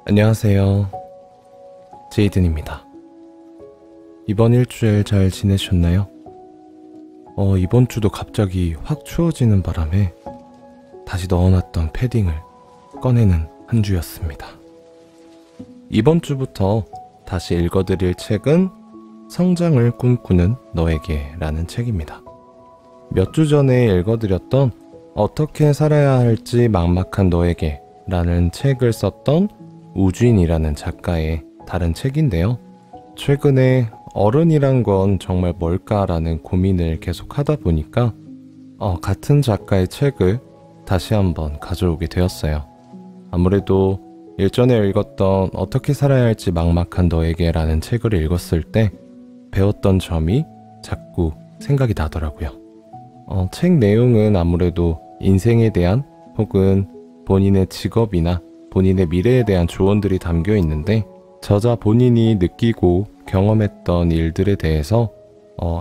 안녕하세요. 제이든입니다. 이번 일주일 잘 지내셨나요? 이번 주도 갑자기 확 추워지는 바람에 다시 넣어놨던 패딩을 꺼내는 한 주였습니다. 이번 주부터 다시 읽어드릴 책은 성장을 꿈꾸는 너에게 라는 책입니다. 몇 주 전에 읽어드렸던 어떻게 살아야 할지 막막한 너에게 라는 책을 썼던 우주인이라는 작가의 다른 책인데요. 최근에 어른이란 건 정말 뭘까라는 고민을 계속 하다 보니까 같은 작가의 책을 다시 한번 가져오게 되었어요. 아무래도 일전에 읽었던 어떻게 살아야 할지 막막한 너에게 라는 책을 읽었을 때 배웠던 점이 자꾸 생각이 나더라고요. 책 내용은 아무래도 인생에 대한 혹은 본인의 직업이나 본인의 미래에 대한 조언들이 담겨 있는데 저자 본인이 느끼고 경험했던 일들에 대해서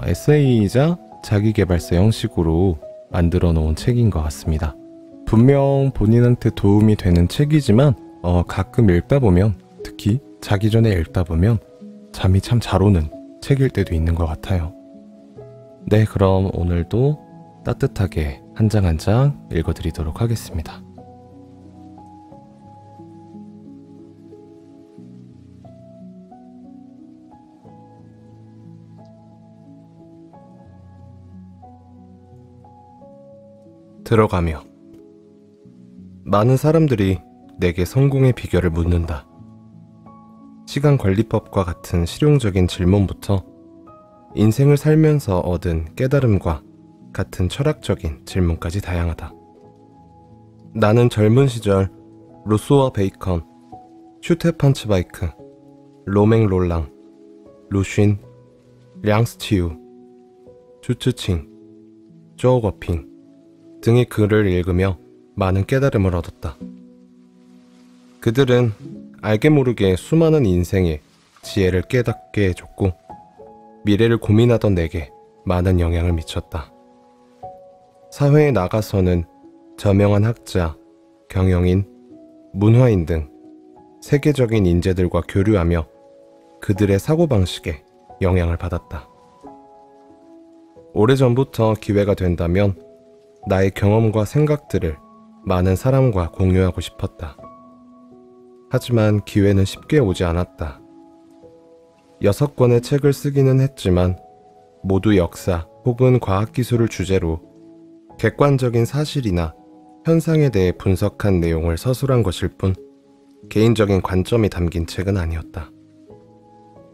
에세이이자 자기계발서 형식으로 만들어 놓은 책인 것 같습니다. 분명 본인한테 도움이 되는 책이지만 가끔 읽다 보면, 특히 자기 전에 읽다 보면 잠이 참 잘 오는 책일 때도 있는 것 같아요. 네, 그럼 오늘도 따뜻하게 한 장 한 장 읽어드리도록 하겠습니다. 들어가며. 많은 사람들이 내게 성공의 비결을 묻는다. 시간관리법과 같은 실용적인 질문부터 인생을 살면서 얻은 깨달음과 같은 철학적인 질문까지 다양하다. 나는 젊은 시절 루소와 베이컨, 슈테판 츠바이크, 로맹 롤랑, 루쉰, 량스치우, 주츠칭, 쪼거핑 등의 글을 읽으며 많은 깨달음을 얻었다. 그들은 알게 모르게 수많은 인생의 지혜를 깨닫게 해줬고 미래를 고민하던 내게 많은 영향을 미쳤다. 사회에 나가서는 저명한 학자, 경영인, 문화인 등 세계적인 인재들과 교류하며 그들의 사고방식에 영향을 받았다. 오래전부터 기회가 된다면 나의 경험과 생각들을 많은 사람과 공유하고 싶었다. 하지만 기회는 쉽게 오지 않았다. 6권의 책을 쓰기는 했지만 모두 역사 혹은 과학기술을 주제로 객관적인 사실이나 현상에 대해 분석한 내용을 서술한 것일 뿐 개인적인 관점이 담긴 책은 아니었다.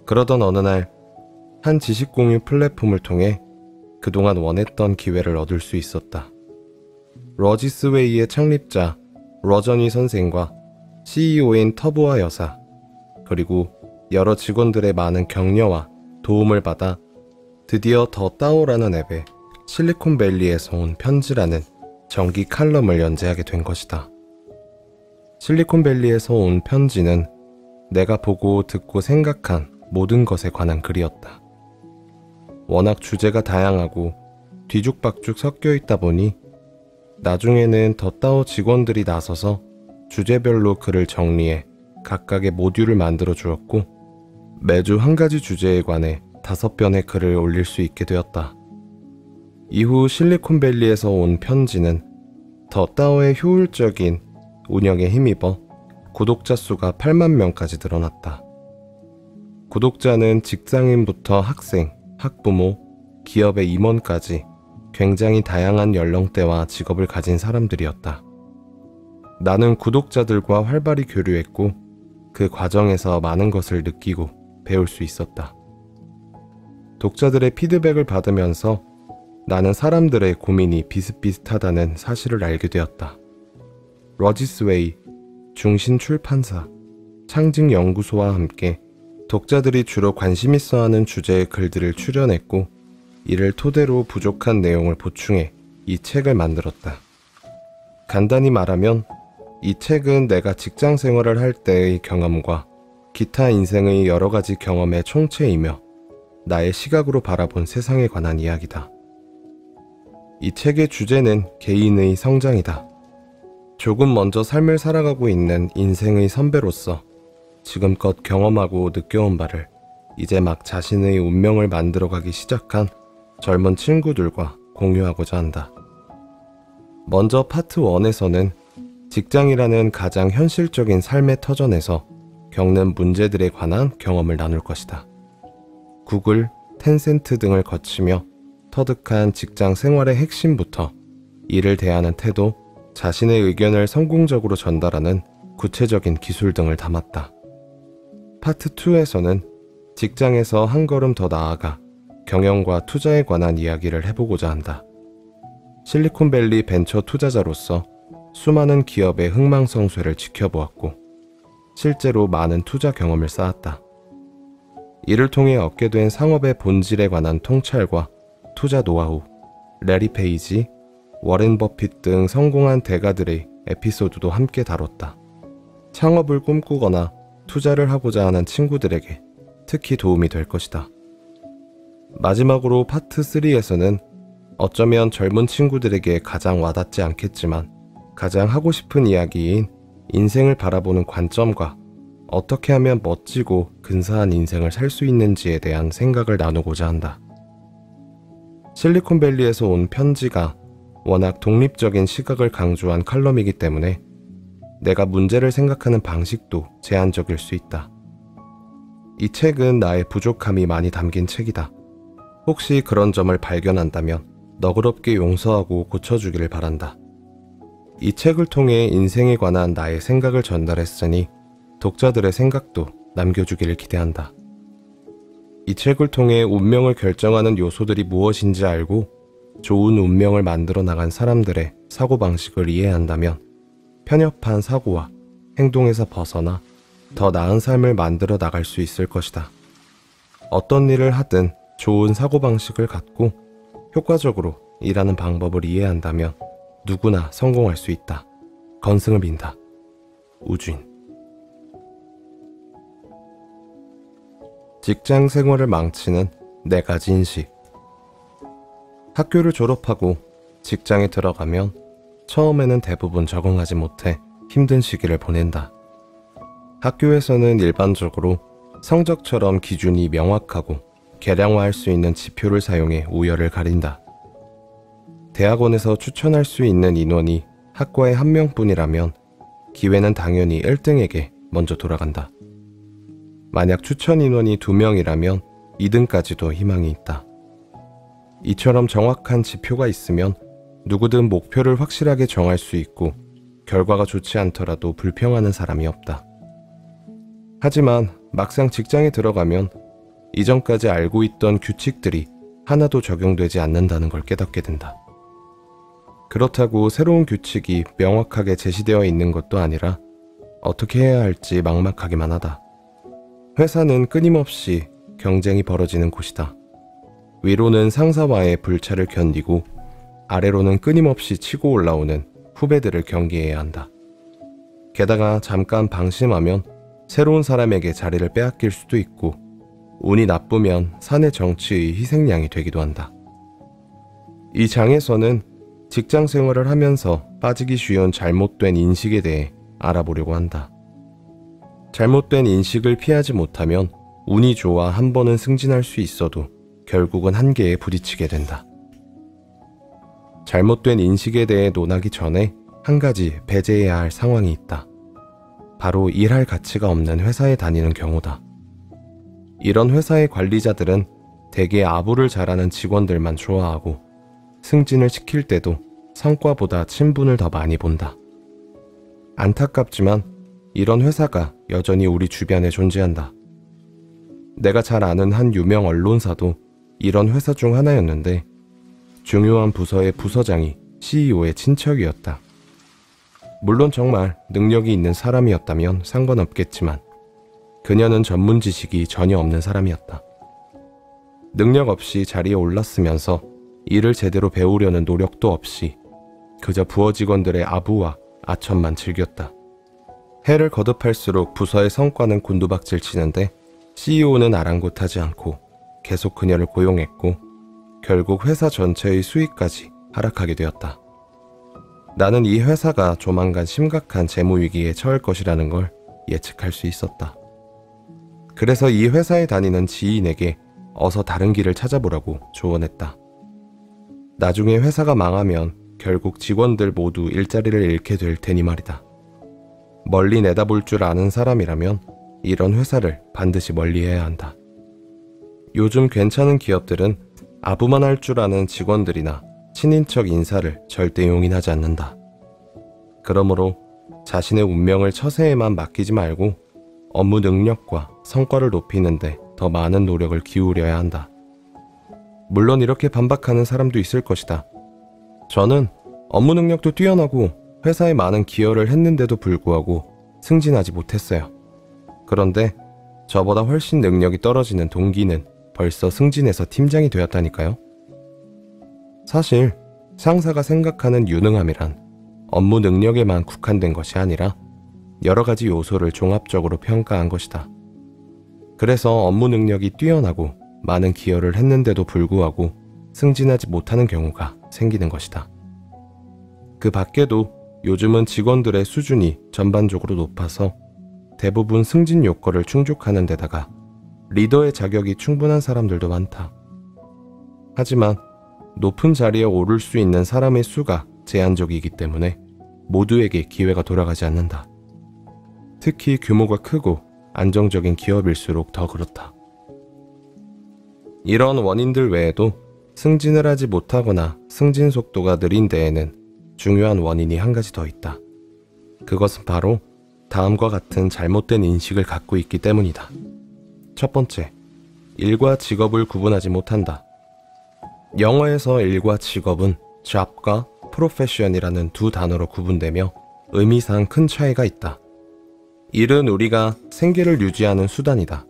그러던 어느 날 한 지식공유 플랫폼을 통해 그동안 원했던 기회를 얻을 수 있었다. 러지스웨이의 창립자 러저니 선생과 CEO인 터보아 여사, 그리고 여러 직원들의 많은 격려와 도움을 받아 드디어 더 따오라는 앱에 실리콘밸리에서 온 편지라는 정기 칼럼을 연재하게 된 것이다. 실리콘밸리에서 온 편지는 내가 보고 듣고 생각한 모든 것에 관한 글이었다. 워낙 주제가 다양하고 뒤죽박죽 섞여 있다 보니 나중에는 더따오 직원들이 나서서 주제별로 글을 정리해 각각의 모듈을 만들어 주었고 매주 한 가지 주제에 관해 5편의 글을 올릴 수 있게 되었다. 이후 실리콘밸리에서 온 편지는 더따오의 효율적인 운영에 힘입어 구독자 수가 8만 명까지 늘어났다. 구독자는 직장인부터 학생, 학부모, 기업의 임원까지 굉장히 다양한 연령대와 직업을 가진 사람들이었다. 나는 구독자들과 활발히 교류했고 그 과정에서 많은 것을 느끼고 배울 수 있었다. 독자들의 피드백을 받으면서 나는 사람들의 고민이 비슷비슷하다는 사실을 알게 되었다. 러지스웨이, 중신출판사, 창직연구소와 함께 독자들이 주로 관심 있어 하는 주제의 글들을 출연했고 이를 토대로 부족한 내용을 보충해 이 책을 만들었다. 간단히 말하면 이 책은 내가 직장 생활을 할 때의 경험과 기타 인생의 여러 가지 경험의 총체이며 나의 시각으로 바라본 세상에 관한 이야기다. 이 책의 주제는 개인의 성장이다. 조금 먼저 삶을 살아가고 있는 인생의 선배로서 지금껏 경험하고 느껴온 바를 이제 막 자신의 운명을 만들어가기 시작한 젊은 친구들과 공유하고자 한다. 먼저 파트 1에서는 직장이라는 가장 현실적인 삶의 터전에서 겪는 문제들에 관한 경험을 나눌 것이다. 구글, 텐센트 등을 거치며 터득한 직장 생활의 핵심부터 이를 대하는 태도, 자신의 의견을 성공적으로 전달하는 구체적인 기술 등을 담았다. 파트 2에서는 직장에서 한 걸음 더 나아가 경영과 투자에 관한 이야기를 해보고자 한다. 실리콘밸리 벤처 투자자로서 수많은 기업의 흥망성쇠를 지켜보았고 실제로 많은 투자 경험을 쌓았다. 이를 통해 얻게 된 상업의 본질에 관한 통찰과 투자 노하우, 래리 페이지, 워렌 버핏 등 성공한 대가들의 에피소드도 함께 다뤘다. 창업을 꿈꾸거나 투자를 하고자 하는 친구들에게 특히 도움이 될 것이다. 마지막으로 파트 3에서는 어쩌면 젊은 친구들에게 가장 와닿지 않겠지만 가장 하고 싶은 이야기인 인생을 바라보는 관점과 어떻게 하면 멋지고 근사한 인생을 살 수 있는지에 대한 생각을 나누고자 한다. 실리콘밸리에서 온 편지가 워낙 독립적인 시각을 강조한 칼럼이기 때문에 내가 문제를 생각하는 방식도 제한적일 수 있다. 이 책은 나의 부족함이 많이 담긴 책이다. 혹시 그런 점을 발견한다면 너그럽게 용서하고 고쳐주기를 바란다. 이 책을 통해 인생에 관한 나의 생각을 전달했으니 독자들의 생각도 남겨주기를 기대한다. 이 책을 통해 운명을 결정하는 요소들이 무엇인지 알고 좋은 운명을 만들어 나간 사람들의 사고방식을 이해한다면 편협한 사고와 행동에서 벗어나 더 나은 삶을 만들어 나갈 수 있을 것이다. 어떤 일을 하든 좋은 사고방식을 갖고 효과적으로 일하는 방법을 이해한다면 누구나 성공할 수 있다. 건승을 빈다. 우주인. 직장 생활을 망치는 4가지 인식. 학교를 졸업하고 직장에 들어가면 처음에는 대부분 적응하지 못해 힘든 시기를 보낸다. 학교에서는 일반적으로 성적처럼 기준이 명확하고 계량화할 수 있는 지표를 사용해 우열을 가린다. 대학원에서 추천할 수 있는 인원이 학과에 1명뿐이라면 기회는 당연히 1등에게 먼저 돌아간다. 만약 추천 인원이 2명이라면 2등까지도 희망이 있다. 이처럼 정확한 지표가 있으면 누구든 목표를 확실하게 정할 수 있고 결과가 좋지 않더라도 불평하는 사람이 없다. 하지만 막상 직장에 들어가면 이전까지 알고 있던 규칙들이 하나도 적용되지 않는다는 걸 깨닫게 된다. 그렇다고 새로운 규칙이 명확하게 제시되어 있는 것도 아니라 어떻게 해야 할지 막막하기만 하다. 회사는 끊임없이 경쟁이 벌어지는 곳이다. 위로는 상사와의 불차를 견디고 아래로는 끊임없이 치고 올라오는 후배들을 경계해야 한다. 게다가 잠깐 방심하면 새로운 사람에게 자리를 빼앗길 수도 있고 운이 나쁘면 사내 정치의 희생양이 되기도 한다. 이 장에서는 직장 생활을 하면서 빠지기 쉬운 잘못된 인식에 대해 알아보려고 한다. 잘못된 인식을 피하지 못하면 운이 좋아 한 번은 승진할 수 있어도 결국은 한계에 부딪히게 된다. 잘못된 인식에 대해 논하기 전에 한 가지 배제해야 할 상황이 있다. 바로 일할 가치가 없는 회사에 다니는 경우다. 이런 회사의 관리자들은 대개 아부를 잘하는 직원들만 좋아하고 승진을 시킬 때도 성과보다 친분을 더 많이 본다. 안타깝지만 이런 회사가 여전히 우리 주변에 존재한다. 내가 잘 아는 한 유명 언론사도 이런 회사 중 하나였는데 중요한 부서의 부서장이 CEO의 친척이었다. 물론 정말 능력이 있는 사람이었다면 상관없겠지만 그녀는 전문 지식이 전혀 없는 사람이었다. 능력 없이 자리에 올랐으면서 일을 제대로 배우려는 노력도 없이 그저 부하 직원들의 아부와 아첨만 즐겼다. 해를 거듭할수록 부서의 성과는 곤두박질 치는데 CEO는 아랑곳하지 않고 계속 그녀를 고용했고 결국 회사 전체의 수익까지 하락하게 되었다. 나는 이 회사가 조만간 심각한 재무위기에 처할 것이라는 걸 예측할 수 있었다. 그래서 이 회사에 다니는 지인에게 어서 다른 길을 찾아보라고 조언했다. 나중에 회사가 망하면 결국 직원들 모두 일자리를 잃게 될 테니 말이다. 멀리 내다볼 줄 아는 사람이라면 이런 회사를 반드시 멀리해야 한다. 요즘 괜찮은 기업들은 아부만 할 줄 아는 직원들이나 친인척 인사를 절대 용인하지 않는다. 그러므로 자신의 운명을 처세에만 맡기지 말고 업무 능력과 성과를 높이는데 더 많은 노력을 기울여야 한다. 물론 이렇게 반박하는 사람도 있을 것이다. 저는 업무 능력도 뛰어나고 회사에 많은 기여를 했는데도 불구하고 승진하지 못했어요. 그런데 저보다 훨씬 능력이 떨어지는 동기는 벌써 승진해서 팀장이 되었다니까요. 사실 상사가 생각하는 유능함이란 업무 능력에만 국한된 것이 아니라 여러 가지 요소를 종합적으로 평가한 것이다. 그래서 업무 능력이 뛰어나고 많은 기여를 했는데도 불구하고 승진하지 못하는 경우가 생기는 것이다. 그 밖에도 요즘은 직원들의 수준이 전반적으로 높아서 대부분 승진 요건을 충족하는 데다가 리더의 자격이 충분한 사람들도 많다. 하지만 높은 자리에 오를 수 있는 사람의 수가 제한적이기 때문에 모두에게 기회가 돌아가지 않는다. 특히 규모가 크고 안정적인 기업일수록 더 그렇다. 이런 원인들 외에도 승진을 하지 못하거나 승진 속도가 느린 데에는 중요한 원인이 한 가지 더 있다. 그것은 바로 다음과 같은 잘못된 인식을 갖고 있기 때문이다. 첫 번째, 일과 직업을 구분하지 못한다. 영어에서 일과 직업은 job과 profession이라는 두 단어로 구분되며 의미상 큰 차이가 있다. 일은 우리가 생계를 유지하는 수단이다.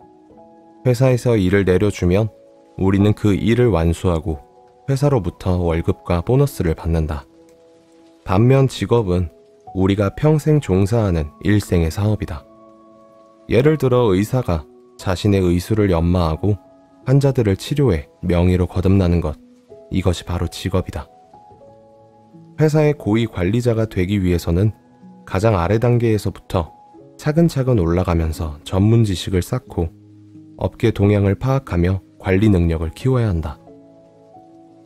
회사에서 일을 내려주면 우리는 그 일을 완수하고 회사로부터 월급과 보너스를 받는다. 반면 직업은 우리가 평생 종사하는 일생의 사업이다. 예를 들어 의사가 자신의 의술을 연마하고 환자들을 치료해 명의로 거듭나는 것, 이것이 바로 직업이다. 회사의 고위 관리자가 되기 위해서는 가장 아래 단계에서부터 차근차근 올라가면서 전문 지식을 쌓고 업계 동향을 파악하며 관리 능력을 키워야 한다.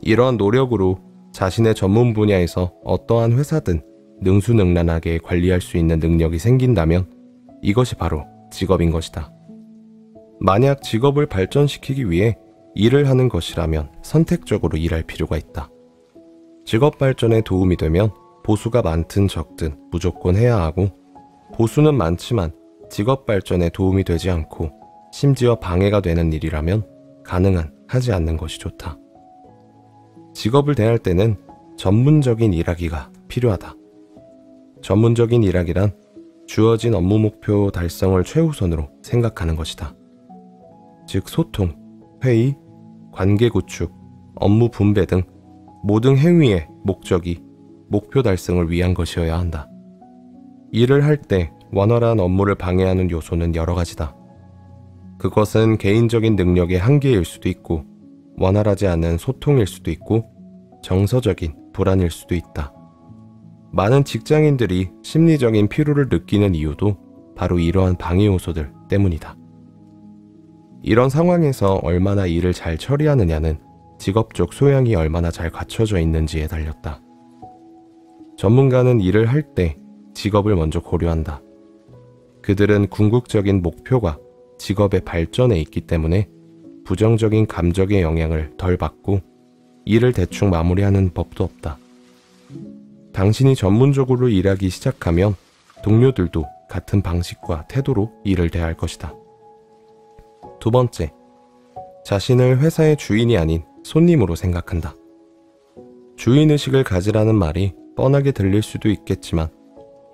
이러한 노력으로 자신의 전문 분야에서 어떠한 회사든 능수능란하게 관리할 수 있는 능력이 생긴다면 이것이 바로 직업인 것이다. 만약 직업을 발전시키기 위해 일을 하는 것이라면 선택적으로 일할 필요가 있다. 직업 발전에 도움이 되면 보수가 많든 적든 무조건 해야 하고, 보수는 많지만 직업 발전에 도움이 되지 않고 심지어 방해가 되는 일이라면 가능한 하지 않는 것이 좋다. 직업을 대할 때는 전문적인 일하기가 필요하다. 전문적인 일하기란 주어진 업무 목표 달성을 최우선으로 생각하는 것이다. 즉 소통, 회의, 관계 구축, 업무 분배 등 모든 행위의 목적이 목표 달성을 위한 것이어야 한다. 일을 할 때 원활한 업무를 방해하는 요소는 여러 가지다. 그것은 개인적인 능력의 한계일 수도 있고, 원활하지 않은 소통일 수도 있고, 정서적인 불안일 수도 있다. 많은 직장인들이 심리적인 피로를 느끼는 이유도 바로 이러한 방해 요소들 때문이다. 이런 상황에서 얼마나 일을 잘 처리하느냐는 직업적 소양이 얼마나 잘 갖춰져 있는지에 달렸다. 전문가는 일을 할 때 직업을 먼저 고려한다. 그들은 궁극적인 목표가 직업의 발전에 있기 때문에 부정적인 감정의 영향을 덜 받고 일을 대충 마무리하는 법도 없다. 당신이 전문적으로 일하기 시작하면 동료들도 같은 방식과 태도로 일을 대할 것이다. 두 번째, 자신을 회사의 주인이 아닌 손님으로 생각한다. 주인의식을 가지라는 말이 뻔하게 들릴 수도 있겠지만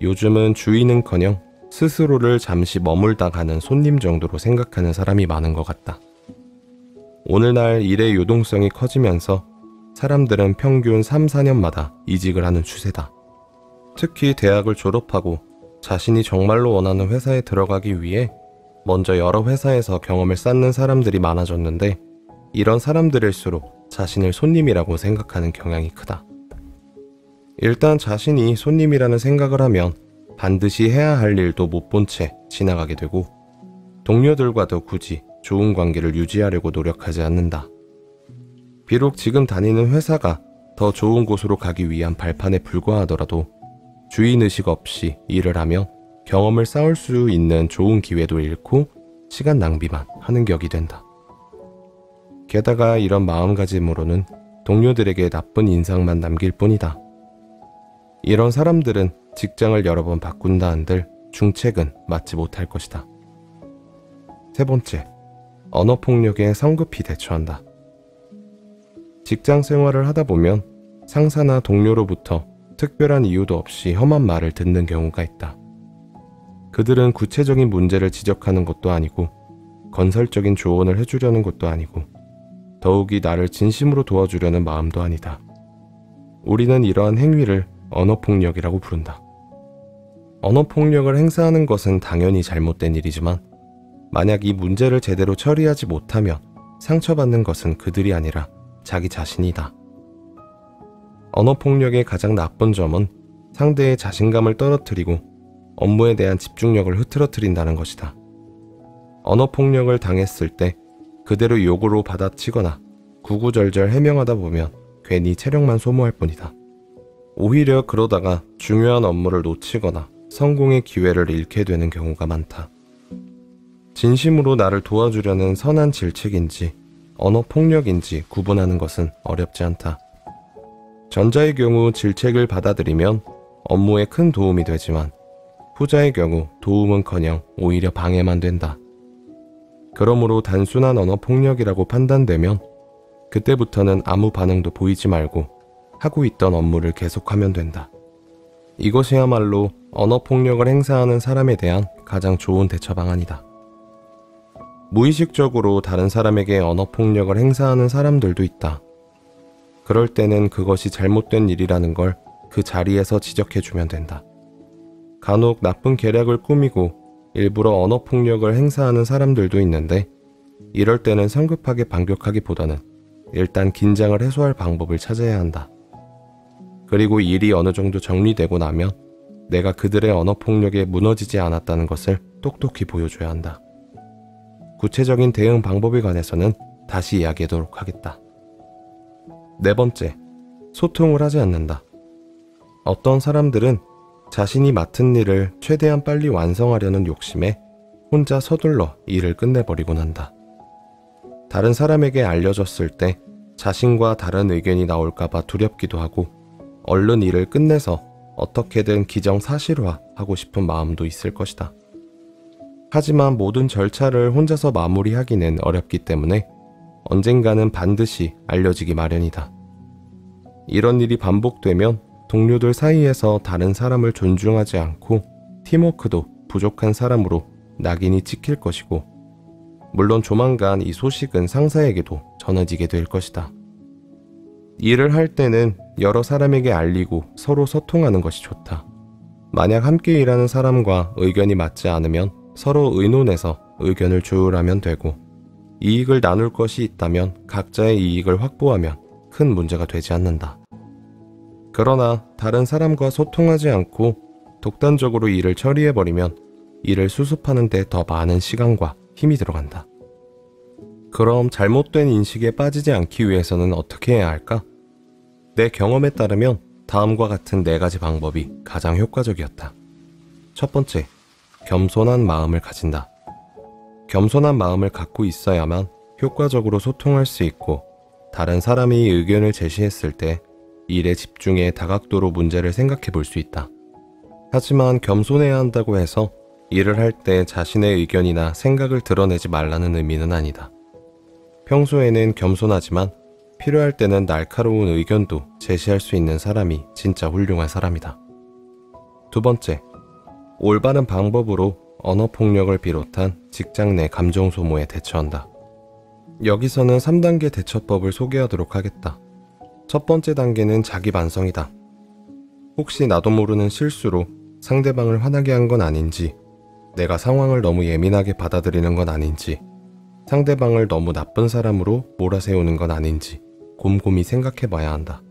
요즘은 주인은커녕 스스로를 잠시 머물다 가는 손님 정도로 생각하는 사람이 많은 것 같다. 오늘날 일의 유동성이 커지면서 사람들은 평균 3, 4년마다 이직을 하는 추세다. 특히 대학을 졸업하고 자신이 정말로 원하는 회사에 들어가기 위해 먼저 여러 회사에서 경험을 쌓는 사람들이 많아졌는데, 이런 사람들일수록 자신을 손님이라고 생각하는 경향이 크다. 일단 자신이 손님이라는 생각을 하면 반드시 해야 할 일도 못 본 채 지나가게 되고 동료들과도 굳이 좋은 관계를 유지하려고 노력하지 않는다. 비록 지금 다니는 회사가 더 좋은 곳으로 가기 위한 발판에 불과하더라도 주인의식 없이 일을 하면 경험을 쌓을 수 있는 좋은 기회도 잃고 시간 낭비만 하는 격이 된다. 게다가 이런 마음가짐으로는 동료들에게 나쁜 인상만 남길 뿐이다. 이런 사람들은 직장을 여러 번 바꾼다 한들 중책은 맞지 못할 것이다. 세 번째, 언어폭력에 성급히 대처한다. 직장 생활을 하다 보면 상사나 동료로부터 특별한 이유도 없이 험한 말을 듣는 경우가 있다. 그들은 구체적인 문제를 지적하는 것도 아니고 건설적인 조언을 해주려는 것도 아니고 더욱이 나를 진심으로 도와주려는 마음도 아니다. 우리는 이러한 행위를 언어폭력이라고 부른다. 언어폭력을 행사하는 것은 당연히 잘못된 일이지만 만약 이 문제를 제대로 처리하지 못하면 상처받는 것은 그들이 아니라 자기 자신이다. 언어폭력의 가장 나쁜 점은 상대의 자신감을 떨어뜨리고 업무에 대한 집중력을 흐트러뜨린다는 것이다. 언어폭력을 당했을 때 그대로 욕으로 받아치거나 구구절절 해명하다 보면 괜히 체력만 소모할 뿐이다. 오히려 그러다가 중요한 업무를 놓치거나 성공의 기회를 잃게 되는 경우가 많다. 진심으로 나를 도와주려는 선한 질책인지 언어폭력인지 구분하는 것은 어렵지 않다. 전자의 경우 질책을 받아들이면 업무에 큰 도움이 되지만 후자의 경우 도움은커녕 오히려 방해만 된다. 그러므로 단순한 언어폭력이라고 판단되면 그때부터는 아무 반응도 보이지 말고 하고 있던 업무를 계속하면 된다. 이것이야말로 언어폭력을 행사하는 사람에 대한 가장 좋은 대처 방안이다. 무의식적으로 다른 사람에게 언어폭력을 행사하는 사람들도 있다. 그럴 때는 그것이 잘못된 일이라는 걸 그 자리에서 지적해주면 된다. 간혹 나쁜 계략을 꾸미고 일부러 언어폭력을 행사하는 사람들도 있는데 이럴 때는 성급하게 반격하기보다는 일단 긴장을 해소할 방법을 찾아야 한다. 그리고 일이 어느 정도 정리되고 나면 내가 그들의 언어폭력에 무너지지 않았다는 것을 똑똑히 보여줘야 한다. 구체적인 대응 방법에 관해서는 다시 이야기하도록 하겠다. 네 번째, 소통을 하지 않는다. 어떤 사람들은 자신이 맡은 일을 최대한 빨리 완성하려는 욕심에 혼자 서둘러 일을 끝내버리곤 한다. 다른 사람에게 알려졌을 때 자신과 다른 의견이 나올까봐 두렵기도 하고 얼른 일을 끝내서 어떻게든 기정사실화하고 싶은 마음도 있을 것이다. 하지만 모든 절차를 혼자서 마무리하기는 어렵기 때문에 언젠가는 반드시 알려지기 마련이다. 이런 일이 반복되면 동료들 사이에서 다른 사람을 존중하지 않고 팀워크도 부족한 사람으로 낙인이 찍힐 것이고 물론 조만간 이 소식은 상사에게도 전해지게 될 것이다. 일을 할 때는 여러 사람에게 알리고 서로 소통하는 것이 좋다. 만약 함께 일하는 사람과 의견이 맞지 않으면 서로 의논해서 의견을 조율하면 되고 이익을 나눌 것이 있다면 각자의 이익을 확보하면 큰 문제가 되지 않는다. 그러나 다른 사람과 소통하지 않고 독단적으로 일을 처리해버리면 일을 수습하는 데 더 많은 시간과 힘이 들어간다. 그럼 잘못된 인식에 빠지지 않기 위해서는 어떻게 해야 할까? 내 경험에 따르면 다음과 같은 4가지 방법이 가장 효과적이었다. 첫 번째, 겸손한 마음을 가진다. 겸손한 마음을 갖고 있어야만 효과적으로 소통할 수 있고 다른 사람이 의견을 제시했을 때 일에 집중해 다각도로 문제를 생각해 볼 수 있다. 하지만 겸손해야 한다고 해서 일을 할 때 자신의 의견이나 생각을 드러내지 말라는 의미는 아니다. 평소에는 겸손하지만 필요할 때는 날카로운 의견도 제시할 수 있는 사람이 진짜 훌륭한 사람이다. 두 번째, 올바른 방법으로 언어폭력을 비롯한 직장 내 감정 소모에 대처한다. 여기서는 3단계 대처법을 소개하도록 하겠다. 첫 번째 단계는 자기 반성이다. 혹시 나도 모르는 실수로 상대방을 화나게 한 건 아닌지, 내가 상황을 너무 예민하게 받아들이는 건 아닌지, 상대방을 너무 나쁜 사람으로 몰아세우는 건 아닌지 곰곰이 생각해 봐야 한다.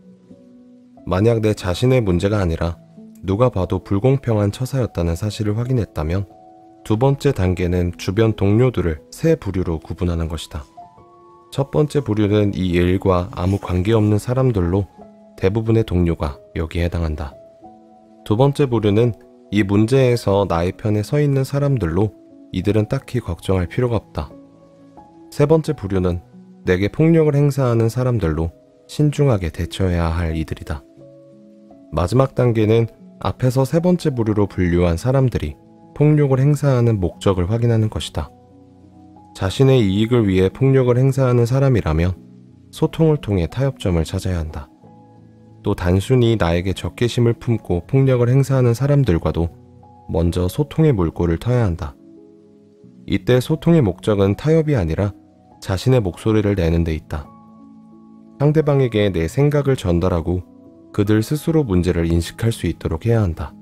만약 내 자신의 문제가 아니라 누가 봐도 불공평한 처사였다는 사실을 확인했다면 두 번째 단계는 주변 동료들을 세 부류로 구분하는 것이다. 첫 번째 부류는 이 일과 아무 관계없는 사람들로 대부분의 동료가 여기에 해당한다. 두 번째 부류는 이 문제에서 나의 편에 서 있는 사람들로 이들은 딱히 걱정할 필요가 없다. 세 번째 부류는 내게 폭력을 행사하는 사람들로 신중하게 대처해야 할 이들이다. 마지막 단계는 앞에서 세 번째 부류로 분류한 사람들이 폭력을 행사하는 목적을 확인하는 것이다. 자신의 이익을 위해 폭력을 행사하는 사람이라면 소통을 통해 타협점을 찾아야 한다. 또 단순히 나에게 적개심을 품고 폭력을 행사하는 사람들과도 먼저 소통의 물꼬를 터야 한다. 이때 소통의 목적은 타협이 아니라 자신의 목소리를 내는 데 있다. 상대방에게 내 생각을 전달하고 그들 스스로 문제를 인식할 수 있도록 해야 한다.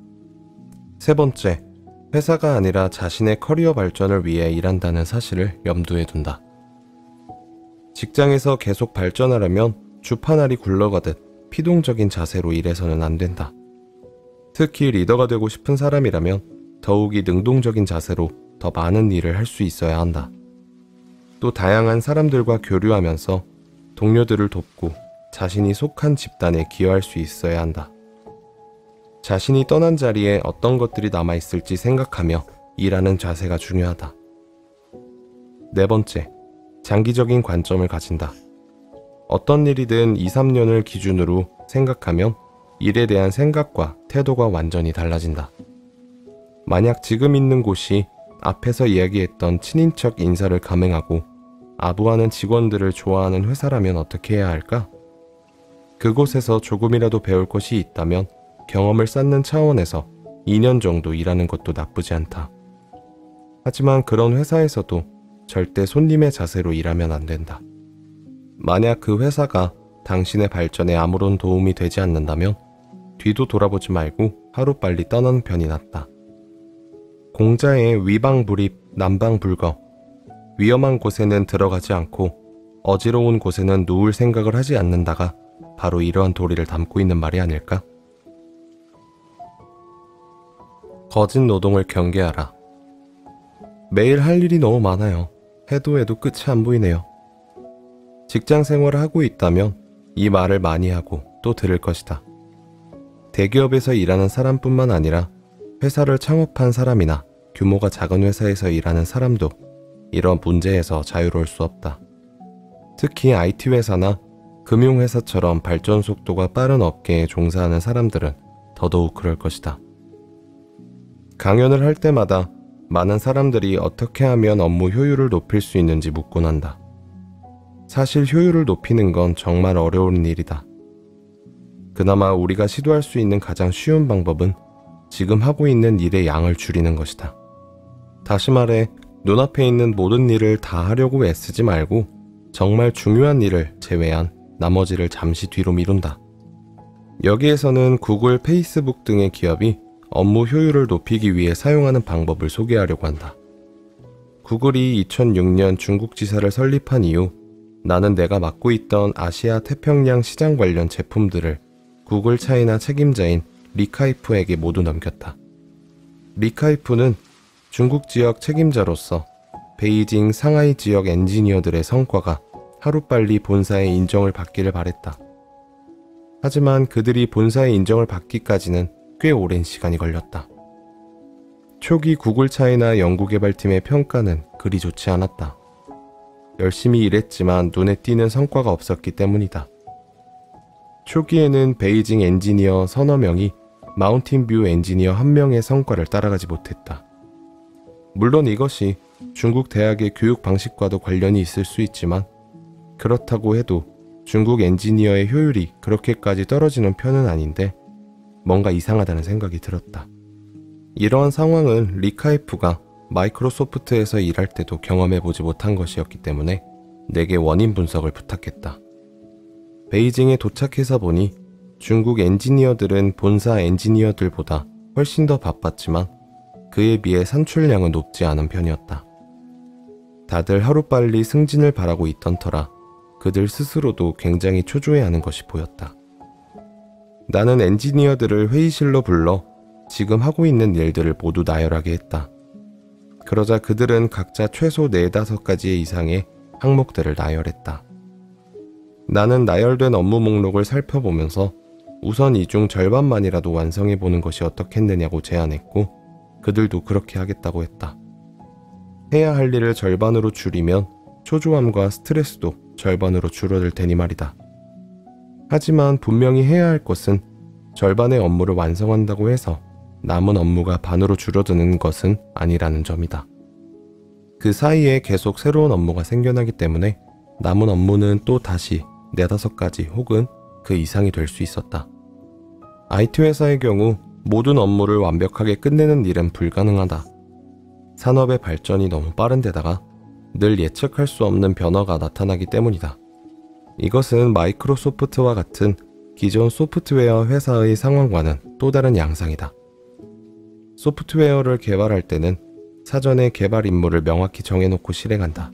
세 번째, 회사가 아니라 자신의 커리어 발전을 위해 일한다는 사실을 염두에 둔다. 직장에서 계속 발전하려면 주파날이 굴러가듯 피동적인 자세로 일해서는 안 된다. 특히 리더가 되고 싶은 사람이라면 더욱이 능동적인 자세로 더 많은 일을 할 수 있어야 한다. 또 다양한 사람들과 교류하면서 동료들을 돕고 자신이 속한 집단에 기여할 수 있어야 한다. 자신이 떠난 자리에 어떤 것들이 남아있을지 생각하며 일하는 자세가 중요하다. 네 번째, 장기적인 관점을 가진다. 어떤 일이든 2, 3년을 기준으로 생각하면 일에 대한 생각과 태도가 완전히 달라진다. 만약 지금 있는 곳이 앞에서 이야기했던 친인척 인사를 감행하고 아부하는 직원들을 좋아하는 회사라면 어떻게 해야 할까? 그곳에서 조금이라도 배울 것이 있다면 경험을 쌓는 차원에서 2년 정도 일하는 것도 나쁘지 않다. 하지만 그런 회사에서도 절대 손님의 자세로 일하면 안 된다. 만약 그 회사가 당신의 발전에 아무런 도움이 되지 않는다면 뒤도 돌아보지 말고 하루빨리 떠나는 편이 낫다. 공자의 위방불입, 남방불거, 위험한 곳에는 들어가지 않고 어지러운 곳에는 누울 생각을 하지 않는다가 바로 이러한 도리를 담고 있는 말이 아닐까? 거짓 노동을 경계하라. 매일 할 일이 너무 많아요. 해도 끝이 안 보이네요. 직장 생활을 하고 있다면 이 말을 많이 하고 또 들을 것이다. 대기업에서 일하는 사람뿐만 아니라 회사를 창업한 사람이나 규모가 작은 회사에서 일하는 사람도 이런 문제에서 자유로울 수 없다. 특히 IT 회사나 금융회사처럼 발전 속도가 빠른 업계에 종사하는 사람들은 더더욱 그럴 것이다. 강연을 할 때마다 많은 사람들이 어떻게 하면 업무 효율을 높일 수 있는지 묻곤 한다. 사실 효율을 높이는 건 정말 어려운 일이다. 그나마 우리가 시도할 수 있는 가장 쉬운 방법은 지금 하고 있는 일의 양을 줄이는 것이다. 다시 말해, 눈앞에 있는 모든 일을 다 하려고 애쓰지 말고 정말 중요한 일을 제외한 나머지를 잠시 뒤로 미룬다. 여기에서는 구글, 페이스북 등의 기업이 업무 효율을 높이기 위해 사용하는 방법을 소개하려고 한다. 구글이 2006년 중국 지사를 설립한 이후 나는 내가 맡고 있던 아시아 태평양 시장 관련 제품들을 구글 차이나 책임자인 리카이프에게 모두 넘겼다. 리카이프는 중국 지역 책임자로서 베이징, 상하이 지역 엔지니어들의 성과가 하루빨리 본사의 인정을 받기를 바랬다. 하지만 그들이 본사의 인정을 받기까지는 꽤 오랜 시간이 걸렸다. 초기 구글 차이나 연구개발팀의 평가는 그리 좋지 않았다. 열심히 일했지만 눈에 띄는 성과가 없었기 때문이다. 초기에는 베이징 엔지니어 서너 명이 마운틴뷰 엔지니어 한 명의 성과를 따라가지 못했다. 물론 이것이 중국 대학의 교육 방식과도 관련이 있을 수 있지만 그렇다고 해도 중국 엔지니어의 효율이 그렇게까지 떨어지는 편은 아닌데 뭔가 이상하다는 생각이 들었다. 이러한 상황은 리카이프가 마이크로소프트에서 일할 때도 경험해보지 못한 것이었기 때문에 내게 원인 분석을 부탁했다. 베이징에 도착해서 보니 중국 엔지니어들은 본사 엔지니어들보다 훨씬 더 바빴지만 그에 비해 산출량은 높지 않은 편이었다. 다들 하루빨리 승진을 바라고 있던 터라 그들 스스로도 굉장히 초조해하는 것이 보였다. 나는 엔지니어들을 회의실로 불러 지금 하고 있는 일들을 모두 나열하게 했다. 그러자 그들은 각자 최소 4-5가지 이상의 항목들을 나열했다. 나는 나열된 업무 목록을 살펴보면서 우선 이 중 절반만이라도 완성해보는 것이 어떻겠느냐고 제안했고 그들도 그렇게 하겠다고 했다. 해야 할 일을 절반으로 줄이면 초조함과 스트레스도 절반으로 줄어들 테니 말이다. 하지만 분명히 해야 할 것은 절반의 업무를 완성한다고 해서 남은 업무가 반으로 줄어드는 것은 아니라는 점이다. 그 사이에 계속 새로운 업무가 생겨나기 때문에 남은 업무는 또 다시 4-5가지 혹은 그 이상이 될 수 있었다. IT 회사의 경우 모든 업무를 완벽하게 끝내는 일은 불가능하다. 산업의 발전이 너무 빠른 데다가 늘 예측할 수 없는 변화가 나타나기 때문이다. 이것은 마이크로소프트와 같은 기존 소프트웨어 회사의 상황과는 또 다른 양상이다. 소프트웨어를 개발할 때는 사전에 개발 임무를 명확히 정해놓고 실행한다.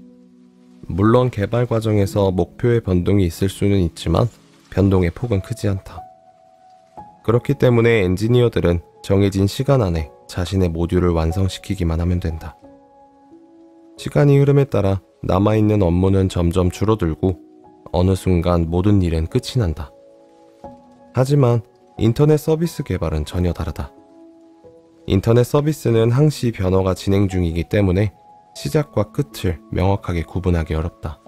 물론 개발 과정에서 목표의 변동이 있을 수는 있지만 변동의 폭은 크지 않다. 그렇기 때문에 엔지니어들은 정해진 시간 안에 자신의 모듈을 완성시키기만 하면 된다. 시간이 흐름에 따라 남아있는 업무는 점점 줄어들고 어느 순간 모든 일은 끝이 난다. 하지만 인터넷 서비스 개발은 전혀 다르다. 인터넷 서비스는 항시 변화가 진행 중이기 때문에 시작과 끝을 명확하게 구분하기 어렵다.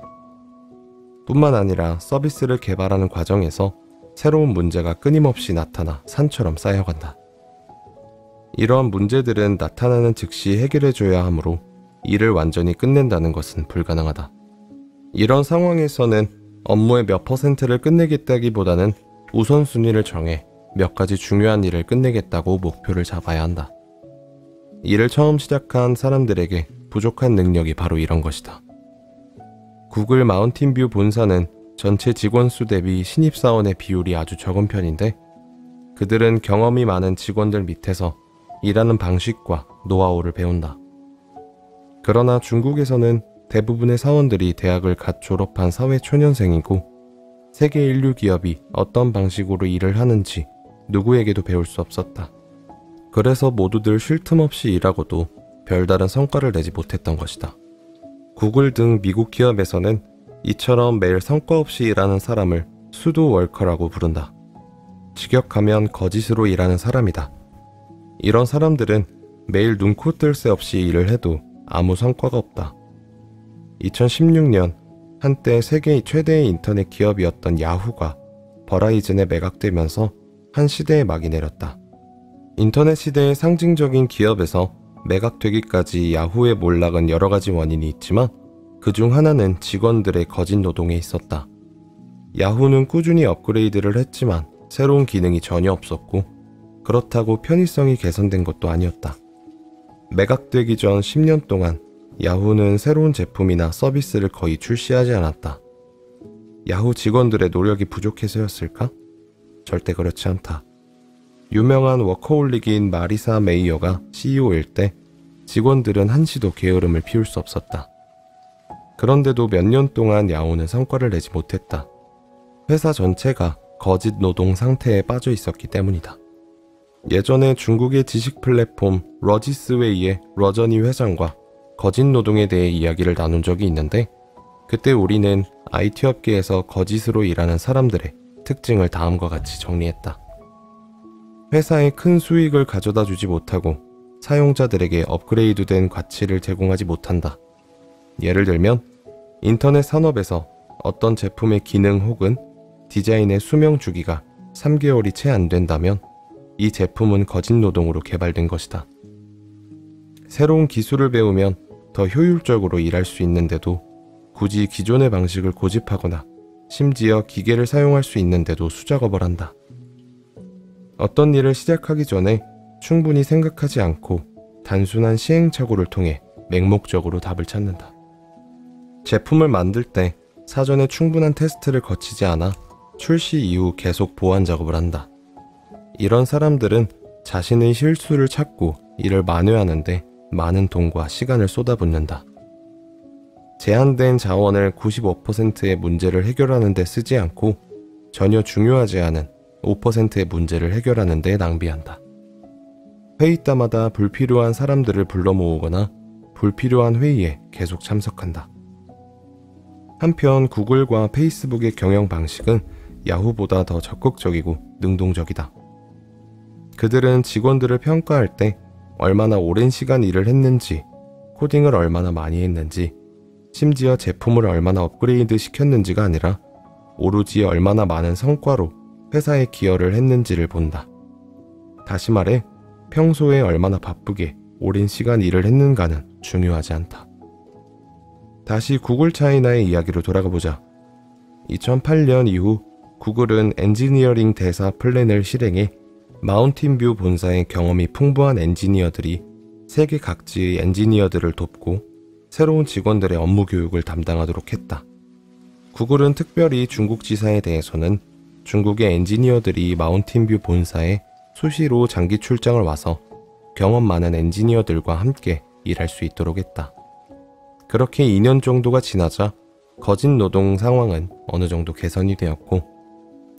뿐만 아니라 서비스를 개발하는 과정에서 새로운 문제가 끊임없이 나타나 산처럼 쌓여간다. 이러한 문제들은 나타나는 즉시 해결해줘야 하므로 일을 완전히 끝낸다는 것은 불가능하다. 이런 상황에서는 업무의 몇 %를 끝내겠다기보다는 우선순위를 정해 몇 가지 중요한 일을 끝내겠다고 목표를 잡아야 한다. 일을 처음 시작한 사람들에게 부족한 능력이 바로 이런 것이다. 구글 마운틴뷰 본사는 전체 직원 수 대비 신입사원의 비율이 아주 적은 편인데 그들은 경험이 많은 직원들 밑에서 일하는 방식과 노하우를 배운다. 그러나 중국에서는 대부분의 사원들이 대학을 갓 졸업한 사회초년생이고 세계 인류 기업이 어떤 방식으로 일을 하는지 누구에게도 배울 수 없었다. 그래서 모두들 쉴 틈 없이 일하고도 별다른 성과를 내지 못했던 것이다. 구글 등 미국 기업에서는 이처럼 매일 성과 없이 일하는 사람을 수도 워커라고 부른다. 직역하면 거짓으로 일하는 사람이다. 이런 사람들은 매일 눈코 뜰 새 없이 일을 해도 아무 성과가 없다. 2016년 한때 세계 최대의 인터넷 기업이었던 야후가 버라이즌에 매각되면서 한 시대의 막이 내렸다. 인터넷 시대의 상징적인 기업에서 매각되기까지 야후의 몰락은 여러 가지 원인이 있지만 그중 하나는 직원들의 거짓 노동에 있었다. 야후는 꾸준히 업그레이드를 했지만 새로운 기능이 전혀 없었고 그렇다고 편의성이 개선된 것도 아니었다. 매각되기 전 10년 동안 야후는 새로운 제품이나 서비스를 거의 출시하지 않았다. 야후 직원들의 노력이 부족해서였을까? 절대 그렇지 않다. 유명한 워커홀릭인 마리사 메이어가 CEO일 때 직원들은 한시도 게으름을 피울 수 없었다. 그런데도 몇 년 동안 야후는 성과를 내지 못했다. 회사 전체가 거짓 노동 상태에 빠져 있었기 때문이다. 예전에 중국의 지식 플랫폼 러지스웨이의 러저니 회장과 거짓 노동에 대해 이야기를 나눈 적이 있는데 그때 우리는 IT 업계에서 거짓으로 일하는 사람들의 특징을 다음과 같이 정리했다. 회사에 큰 수익을 가져다 주지 못하고 사용자들에게 업그레이드된 가치를 제공하지 못한다. 예를 들면 인터넷 산업에서 어떤 제품의 기능 혹은 디자인의 수명 주기가 3개월이 채 안 된다면 이 제품은 거짓 노동으로 개발된 것이다. 새로운 기술을 배우면 더 효율적으로 일할 수 있는데도 굳이 기존의 방식을 고집하거나 심지어 기계를 사용할 수 있는데도 수작업을 한다. 어떤 일을 시작하기 전에 충분히 생각하지 않고 단순한 시행착오를 통해 맹목적으로 답을 찾는다. 제품을 만들 때 사전에 충분한 테스트를 거치지 않아 출시 이후 계속 보완 작업을 한다. 이런 사람들은 자신의 실수를 찾고 이를 만회하는데 많은 돈과 시간을 쏟아붓는다. 제한된 자원을 95%의 문제를 해결하는 데 쓰지 않고 전혀 중요하지 않은 5%의 문제를 해결하는 데 낭비한다. 회의 때마다 불필요한 사람들을 불러 모으거나 불필요한 회의에 계속 참석한다. 한편 구글과 페이스북의 경영 방식은 야후보다 더 적극적이고 능동적이다. 그들은 직원들을 평가할 때 얼마나 오랜 시간 일을 했는지, 코딩을 얼마나 많이 했는지, 심지어 제품을 얼마나 업그레이드 시켰는지가 아니라 오로지 얼마나 많은 성과로 회사에 기여를 했는지를 본다. 다시 말해 평소에 얼마나 바쁘게 오랜 시간 일을 했는가는 중요하지 않다. 다시 구글 차이나의 이야기로 돌아가 보자. 2008년 이후 구글은 엔지니어링 대사 플랜을 실행해 마운틴뷰 본사의 경험이 풍부한 엔지니어들이 세계 각지의 엔지니어들을 돕고 새로운 직원들의 업무 교육을 담당하도록 했다. 구글은 특별히 중국 지사에 대해서는 중국의 엔지니어들이 마운틴뷰 본사에 수시로 장기 출장을 와서 경험 많은 엔지니어들과 함께 일할 수 있도록 했다. 그렇게 2년 정도가 지나자 거짓 노동 상황은 어느 정도 개선이 되었고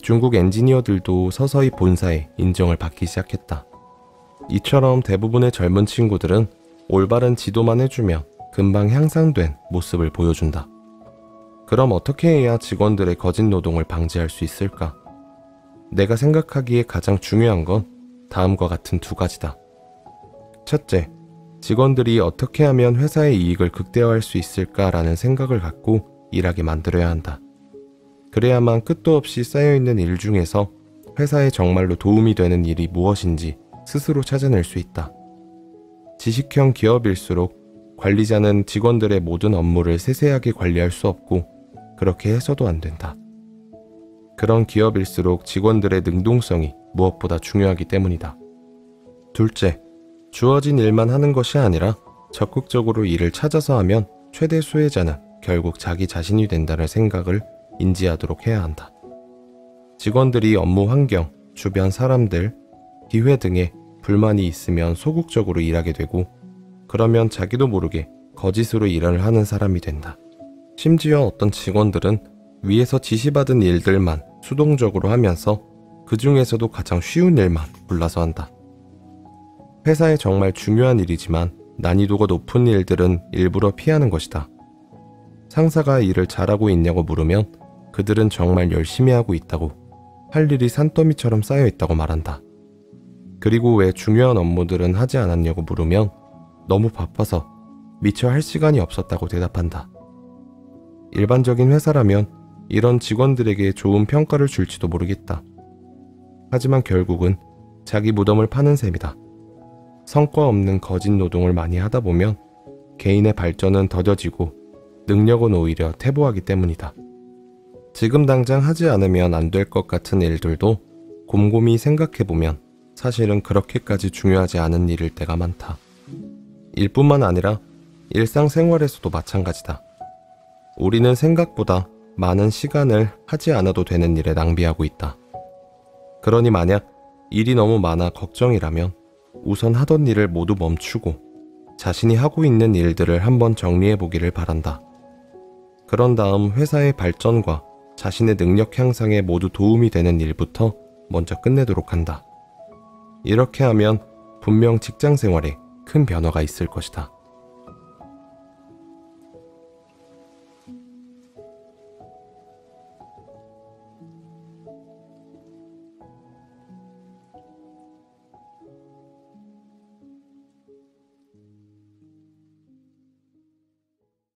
중국 엔지니어들도 서서히 본사에 인정을 받기 시작했다. 이처럼 대부분의 젊은 친구들은 올바른 지도만 해주면 금방 향상된 모습을 보여준다. 그럼 어떻게 해야 직원들의 거짓 노동을 방지할 수 있을까? 내가 생각하기에 가장 중요한 건 다음과 같은 두 가지다. 첫째, 직원들이 어떻게 하면 회사의 이익을 극대화할 수 있을까라는 생각을 갖고 일하게 만들어야 한다. 그래야만 끝도 없이 쌓여있는 일 중에서 회사에 정말로 도움이 되는 일이 무엇인지 스스로 찾아낼 수 있다. 지식형 기업일수록 관리자는 직원들의 모든 업무를 세세하게 관리할 수 없고 그렇게 해서도 안 된다. 그런 기업일수록 직원들의 능동성이 무엇보다 중요하기 때문이다. 둘째, 주어진 일만 하는 것이 아니라 적극적으로 일을 찾아서 하면 최대 수혜자는 결국 자기 자신이 된다는 생각을 인지하도록 해야 한다. 직원들이 업무 환경, 주변 사람들, 기회 등에 불만이 있으면 소극적으로 일하게 되고 그러면 자기도 모르게 거짓으로 일을 하는 사람이 된다. 심지어 어떤 직원들은 위에서 지시받은 일들만 수동적으로 하면서 그 중에서도 가장 쉬운 일만 골라서 한다. 회사에 정말 중요한 일이지만 난이도가 높은 일들은 일부러 피하는 것이다. 상사가 일을 잘하고 있냐고 물으면 그들은 정말 열심히 하고 있다고, 할 일이 산더미처럼 쌓여 있다고 말한다. 그리고 왜 중요한 업무들은 하지 않았냐고 물으면 너무 바빠서 미처 할 시간이 없었다고 대답한다. 일반적인 회사라면 이런 직원들에게 좋은 평가를 줄지도 모르겠다. 하지만 결국은 자기 무덤을 파는 셈이다. 성과 없는 거짓 노동을 많이 하다 보면 개인의 발전은 더뎌지고 능력은 오히려 퇴보하기 때문이다. 지금 당장 하지 않으면 안 될 것 같은 일들도 곰곰이 생각해보면 사실은 그렇게까지 중요하지 않은 일일 때가 많다. 일뿐만 아니라 일상생활에서도 마찬가지다. 우리는 생각보다 많은 시간을 하지 않아도 되는 일에 낭비하고 있다. 그러니 만약 일이 너무 많아 걱정이라면 우선 하던 일을 모두 멈추고 자신이 하고 있는 일들을 한번 정리해보기를 바란다. 그런 다음 회사의 발전과 자신의 능력 향상에 모두 도움이 되는 일부터 먼저 끝내도록 한다. 이렇게 하면 분명 직장 생활에 큰 변화가 있을 것이다.